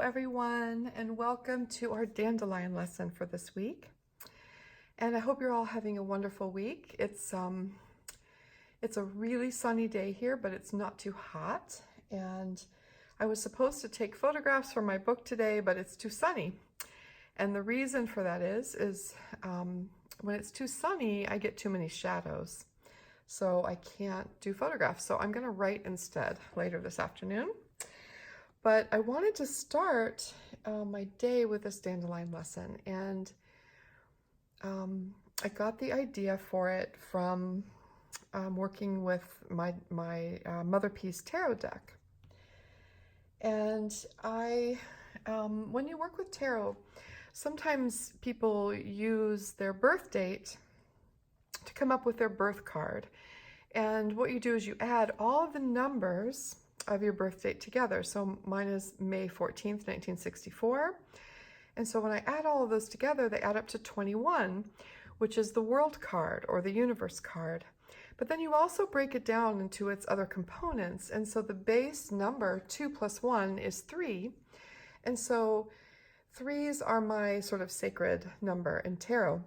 everyone, and welcome to our dandelion lesson for this week. And I hope you're all having a wonderful week. It's a really sunny day here, but it's not too hot. And I was supposed to take photographs for my book today, but it's too sunny. And the reason for that is when it's too sunny, I get too many shadows. So I can't do photographs. So I'm going to write instead later this afternoon. But I wanted to start my day with this dandelion lesson, and I got the idea for it from working with my Mother Peace Tarot deck. And when you work with tarot, sometimes people use their birth date to come up with their birth card. And what you do is you add all of the numbers of your birth date together. So mine is May 14th, 1964. And so when I add all of those together, they add up to 21, which is the world card or the universe card. But then you also break it down into its other components. And so the base number, 2 plus 1, is 3. And so 3s are my sort of sacred number in tarot.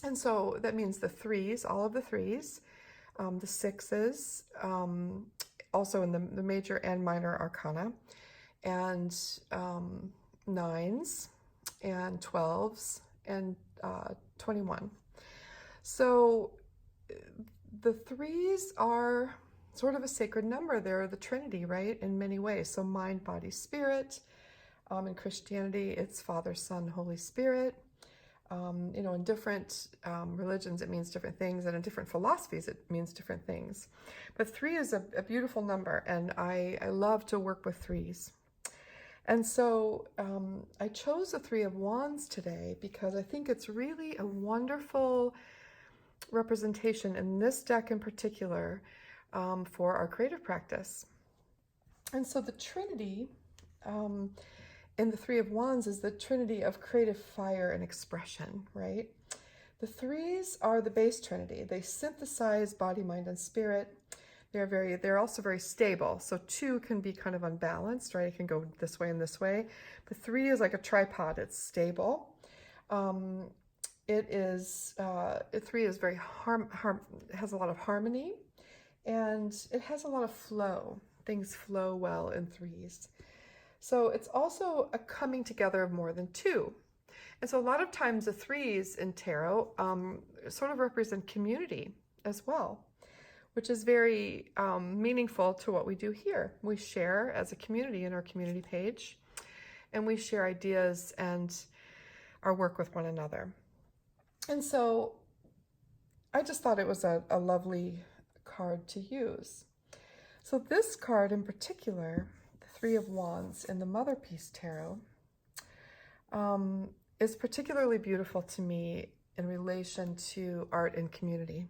And so that means the 3s, all of the 3s, the 6s, also in the major and minor arcana, and 9s, and 12s, and 21. So the 3s are sort of a sacred number. They're the Trinity, right, in many ways. So mind, body, spirit. In Christianity, it's Father, Son, Holy Spirit. In different religions, it means different things, and in different philosophies, it means different things. But 3 is a beautiful number, and I love to work with 3s. And so I chose the 3 of Wands today because I think it's really a wonderful representation in this deck in particular for our creative practice. And so the Trinity in the 3 of Wands is the Trinity of creative fire and expression, right? The 3s are the base Trinity. They synthesize body, mind, and spirit. They're also very stable. So 2 can be kind of unbalanced, right? It can go this way and this way. The 3 is like a tripod. It's stable. 3 is very has a lot of harmony, and it has a lot of flow. Things flow well in 3s. So it's also a coming together of more than 2. And so a lot of times the 3s in tarot sort of represent community as well, which is very meaningful to what we do here. We share as a community in our community page, and we share ideas and our work with one another. And so I just thought it was a lovely card to use. So this card in particular, 3 of Wands in the Mother Peace Tarot, is particularly beautiful to me in relation to art and community.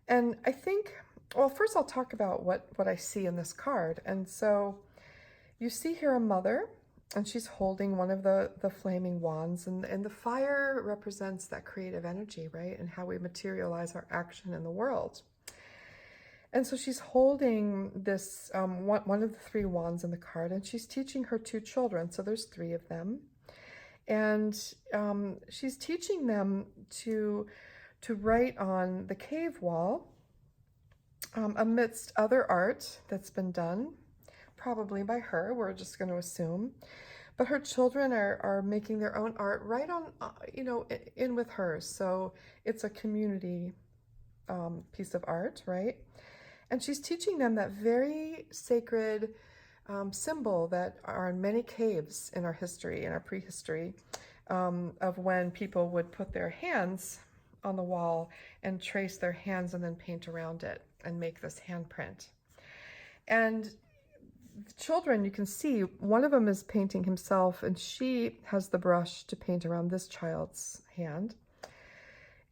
And I think, well, first I'll talk about what I see in this card. And so you see here a mother, and she's holding one of the flaming wands, and the fire represents that creative energy, right? And how we materialize our action in the world. And so she's holding this, one of the 3 wands in the card, and she's teaching her 2 children. So there's 3 of them. And she's teaching them to write on the cave wall amidst other art that's been done, probably by her, we're just going to assume. But her children are making their own art right on, in with hers. So it's a community piece of art, right? And she's teaching them that very sacred symbol that are in many caves in our history, in our prehistory, of when people would put their hands on the wall and trace their hands and then paint around it and make this handprint. And the children, you can see, one of them is painting himself, and she has the brush to paint around this child's hand.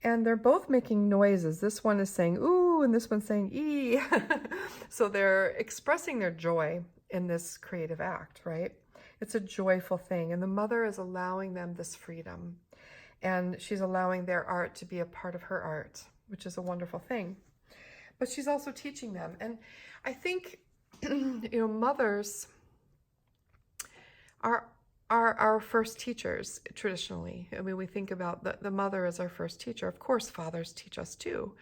And they're both making noises. This one is saying, ooh, and this one's saying, ee. So they're expressing their joy in this creative act, right? It's a joyful thing. And the mother is allowing them this freedom. And she's allowing their art to be a part of her art, which is a wonderful thing. But she's also teaching them. And I think, mothers are our first teachers traditionally. I mean, we think about the mother as our first teacher. Of course, fathers teach us too,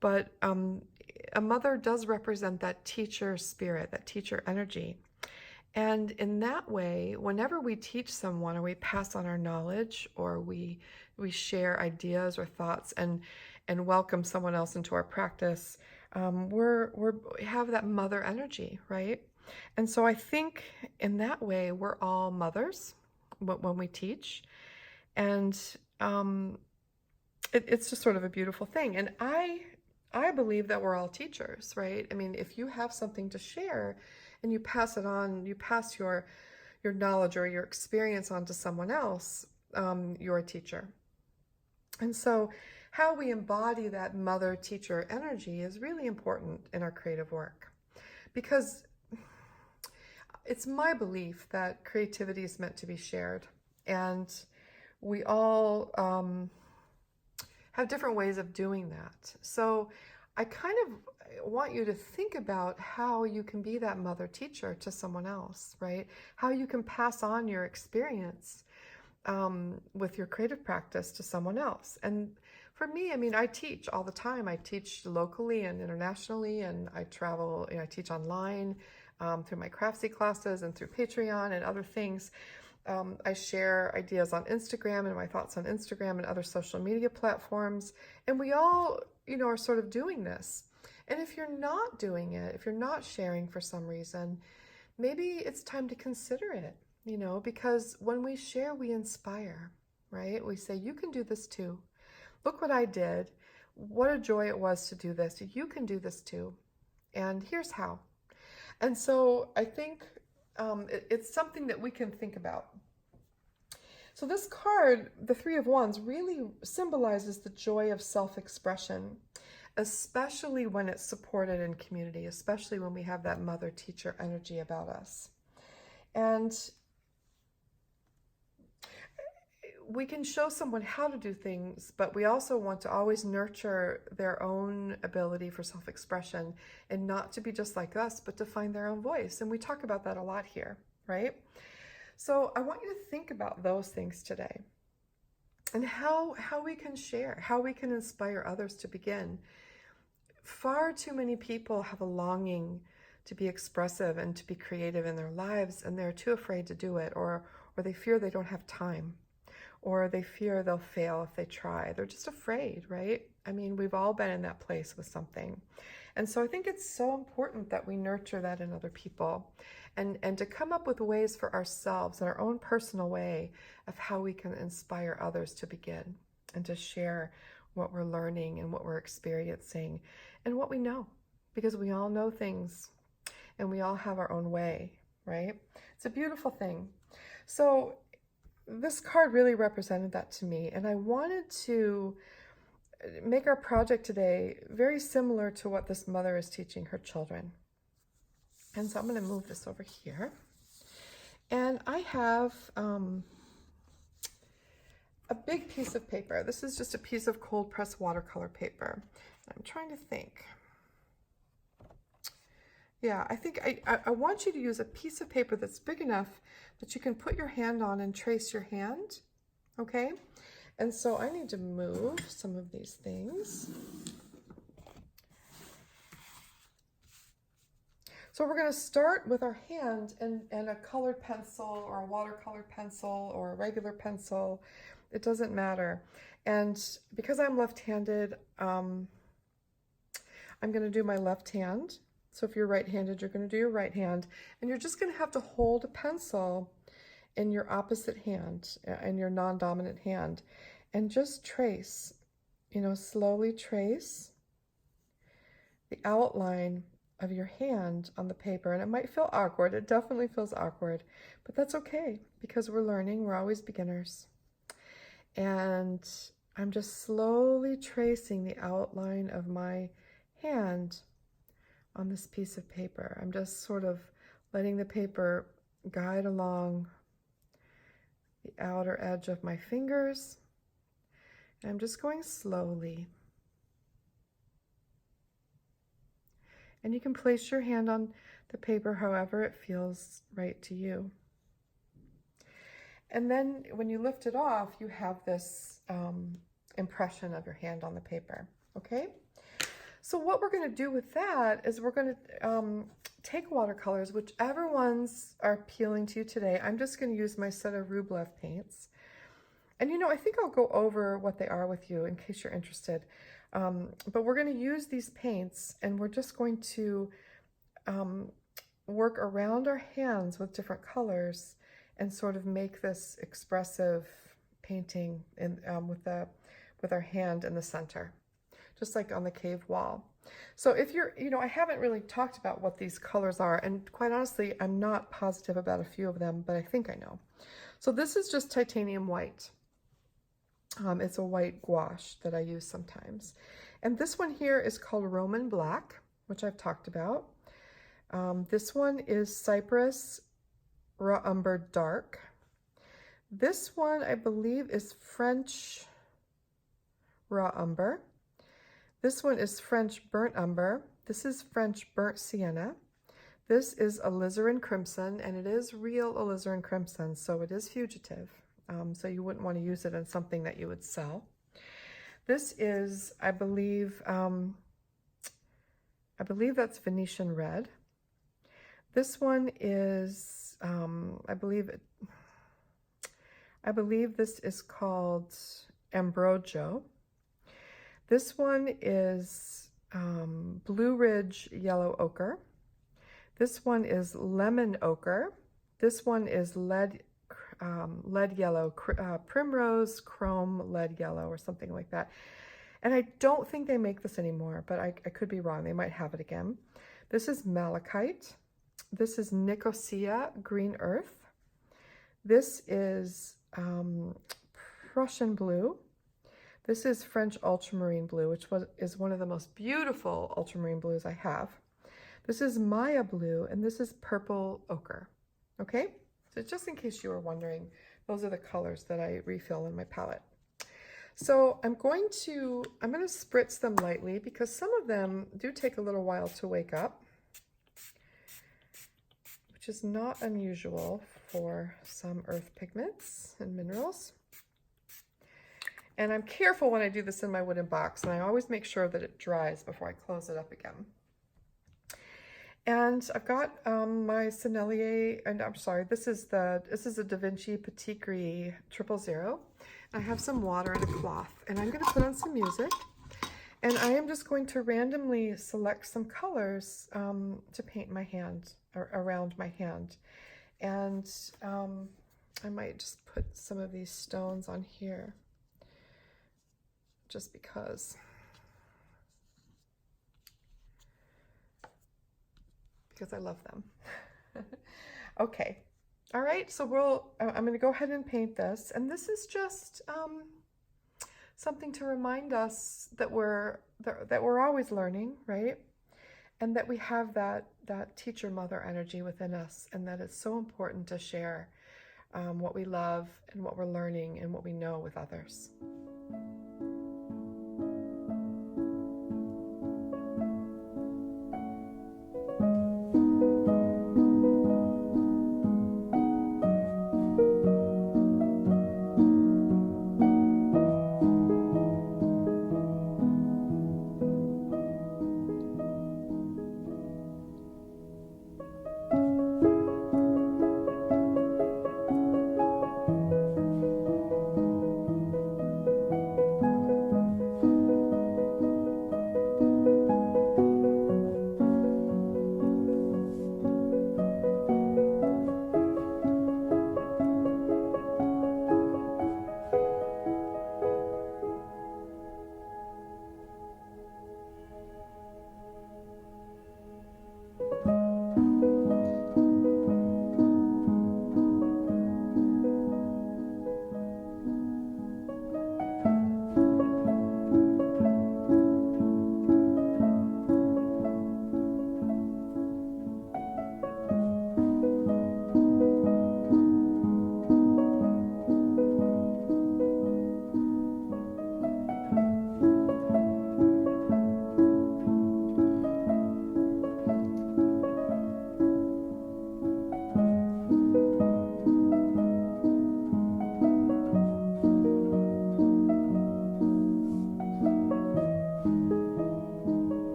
but a mother does represent that teacher spirit, that teacher energy. And in that way, whenever we teach someone or we pass on our knowledge or we share ideas or thoughts and welcome someone else into our practice, we have that mother energy, right? And so I think in that way, we're all mothers when we teach. And it's just sort of a beautiful thing. And I believe that we're all teachers, right? I mean, if you have something to share and you pass it on, you pass your knowledge or your experience on to someone else, you're a teacher. And so how we embody that mother teacher energy is really important in our creative work, because it's my belief that creativity is meant to be shared, and we all have different ways of doing that. So I kind of want you to think about how you can be that mother teacher to someone else, right? How you can pass on your experience with your creative practice to someone else. And for me, I mean, I teach all the time. I teach locally and internationally, and I travel, I teach online through my Craftsy classes and through Patreon and other things. I share ideas on Instagram and my thoughts on Instagram and other social media platforms. And we all, are sort of doing this. And if you're not doing it, if you're not sharing for some reason, maybe it's time to consider it, because when we share, we inspire, right? We say, you can do this too. Look what I did. What a joy it was to do this. You can do this too. And here's how. And so I think it's something that we can think about. So this card, the Three of Wands, really symbolizes the joy of self-expression, especially when it's supported in community, especially when we have that mother-teacher energy about us. And we can show someone how to do things, but we also want to always nurture their own ability for self-expression and not to be just like us, but to find their own voice. And we talk about that a lot here, right? So I want you to think about those things today and how we can share, how we can inspire others to begin. Far too many people have a longing to be expressive and to be creative in their lives, and they're too afraid to do it, or they fear they don't have time, or they fear they'll fail if they try. They're just afraid, right? I mean, we've all been in that place with something. And so I think it's so important that we nurture that in other people, and to come up with ways for ourselves in our own personal way of how we can inspire others to begin and to share what we're learning and what we're experiencing and what we know, because we all know things and we all have our own way, right? It's a beautiful thing. So this card really represented that to me, and I wanted to make our project today very similar to what this mother is teaching her children. And so I'm going to move this over here. And I have a big piece of paper. This is just a piece of cold pressed watercolor paper. I'm trying to think. Yeah, I think I want you to use a piece of paper that's big enough that you can put your hand on and trace your hand, okay? And so I need to move some of these things. So we're going to start with our hand and a colored pencil or a watercolor pencil or a regular pencil. It doesn't matter. And because I'm left-handed, I'm going to do my left hand. So if you're right-handed, you're going to do your right hand. And you're just going to have to hold a pencil in your opposite hand, in your non-dominant hand, and just trace, slowly trace the outline of your hand on the paper. And it might feel awkward. It definitely feels awkward, but that's okay, because we're learning. We're always beginners. And I'm just slowly tracing the outline of my hand on this piece of paper. I'm just sort of letting the paper guide along the outer edge of my fingers. And I'm just going slowly. And you can place your hand on the paper however it feels right to you. And then when you lift it off, you have this impression of your hand on the paper, okay? So what we're going to do with that is we're going to take watercolors, whichever ones are appealing to you today. I'm just going to use my set of Rublev paints. And you know, I think I'll go over what they are with you in case you're interested. But we're going to use these paints and we're just going to work around our hands with different colors and sort of make this expressive painting in, with our hand in the center, just like on the cave wall. So if you're, you know, I haven't really talked about what these colors are, and quite honestly, I'm not positive about a few of them, but I think I know. So this is just titanium white. It's a white gouache that I use sometimes. And this one here is called Roman Black, which I've talked about. This one is Cypress Raw Umber Dark. This one, I believe, is French Raw Umber. This one is French Burnt Umber. This is French Burnt Sienna. This is Alizarin Crimson, and it is real Alizarin Crimson, so it is fugitive. So you wouldn't want to use it on something that you would sell. This is, I believe that's Venetian Red. This one is, I believe this is called Ambrogio. This one is Blue Ridge Yellow Ochre. This one is Lemon Ochre. This one is Lead Yellow, Primrose Chrome Lead Yellow or something like that. And I don't think they make this anymore, but I could be wrong. They might have it again. This is Malachite. This is Nicosia Green Earth. This is Prussian Blue. This is French Ultramarine Blue, which is one of the most beautiful ultramarine blues I have. This is Maya Blue, and this is Purple Ochre. Okay? So just in case you were wondering, those are the colors that I refill in my palette. So I'm going to spritz them lightly because some of them do take a little while to wake up, which is not unusual for some earth pigments and minerals. And I'm careful when I do this in my wooden box, and I always make sure that it dries before I close it up again. And I've got my Sennelier, and I'm sorry, this is a Da Vinci Petit Gris 000. I have some water and a cloth, and I'm going to put on some music, and I am just going to randomly select some colors to paint my hand, or around my hand. And I might just put some of these stones on here, just because I love them. Okay. All right, so I'm going to go ahead and paint this, and this is just something to remind us that we're always learning, right? And that we have that teacher mother energy within us, and that it's so important to share what we love and what we're learning and what we know with others.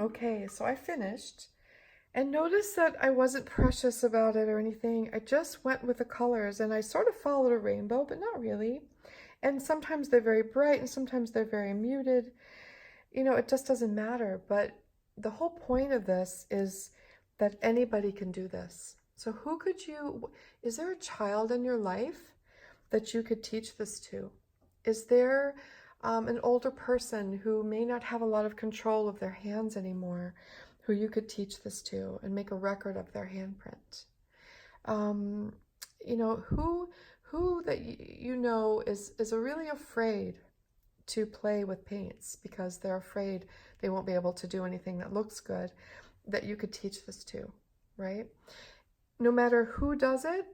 Okay, so I finished. And notice that I wasn't precious about it or anything. I just went with the colors and I sort of followed a rainbow, but not really. And sometimes they're very bright and sometimes they're very muted. It just doesn't matter. But the whole point of this is that anybody can do this. So is there a child in your life that you could teach this to? Is there an older person who may not have a lot of control of their hands anymore, who you could teach this to and make a record of their handprint? Um, who that is really afraid to play with paints because they're afraid they won't be able to do anything that looks good, that you could teach this to, right? No matter who does it,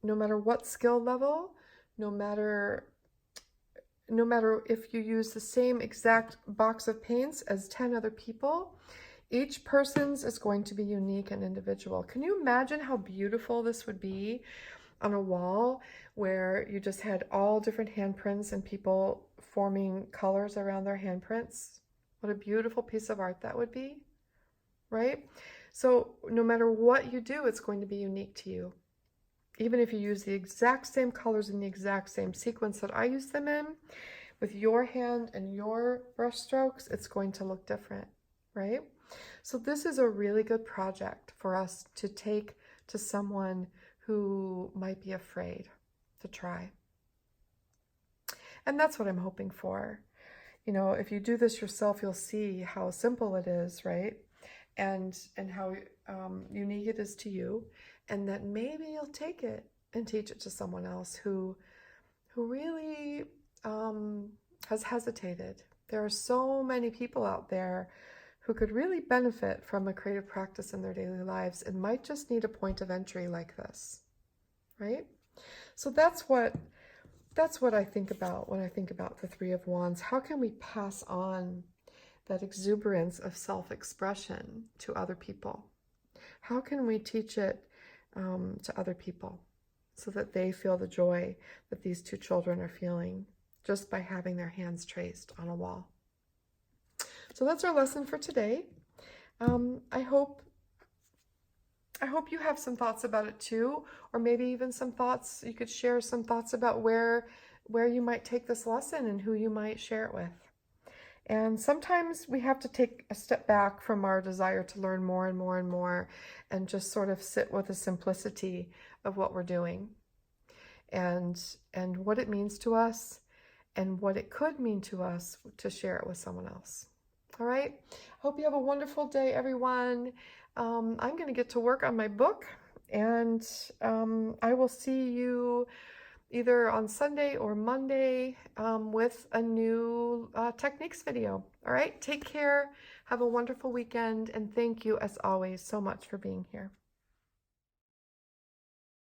no matter what skill level, no matter if you use the same exact box of paints as 10 other people, each person's is going to be unique and individual. Can you imagine how beautiful this would be on a wall where you just had all different handprints and people forming colors around their handprints? What a beautiful piece of art that would be, right? So no matter what you do, it's going to be unique to you. Even if you use the exact same colors in the exact same sequence that I use them in, with your hand and your brush strokes, it's going to look different, right? So this is a really good project for us to take to someone who might be afraid to try. And that's what I'm hoping for. If you do this yourself, you'll see how simple it is, right? And how unique it is to you, and that maybe you'll take it and teach it to someone else who really has hesitated. There are so many people out there who could really benefit from a creative practice in their daily lives and might just need a point of entry like this, right? So that's what I think about when I think about the Three of Wands. How can we pass on that exuberance of self-expression to other people? How can we teach it to other people so that they feel the joy that these two children are feeling just by having their hands traced on a wall? So that's our lesson for today. I hope you have some thoughts about it too, or maybe even some thoughts, you could share some thoughts about where you might take this lesson and who you might share it with. And sometimes we have to take a step back from our desire to learn more and more and more and just sort of sit with the simplicity of what we're doing and what it means to us and what it could mean to us to share it with someone else. All right. Hope you have a wonderful day, everyone. I'm going to get to work on my book, and I will see you either on Sunday or Monday with a new techniques video. All right. Take care. Have a wonderful weekend. And thank you, as always, so much for being here.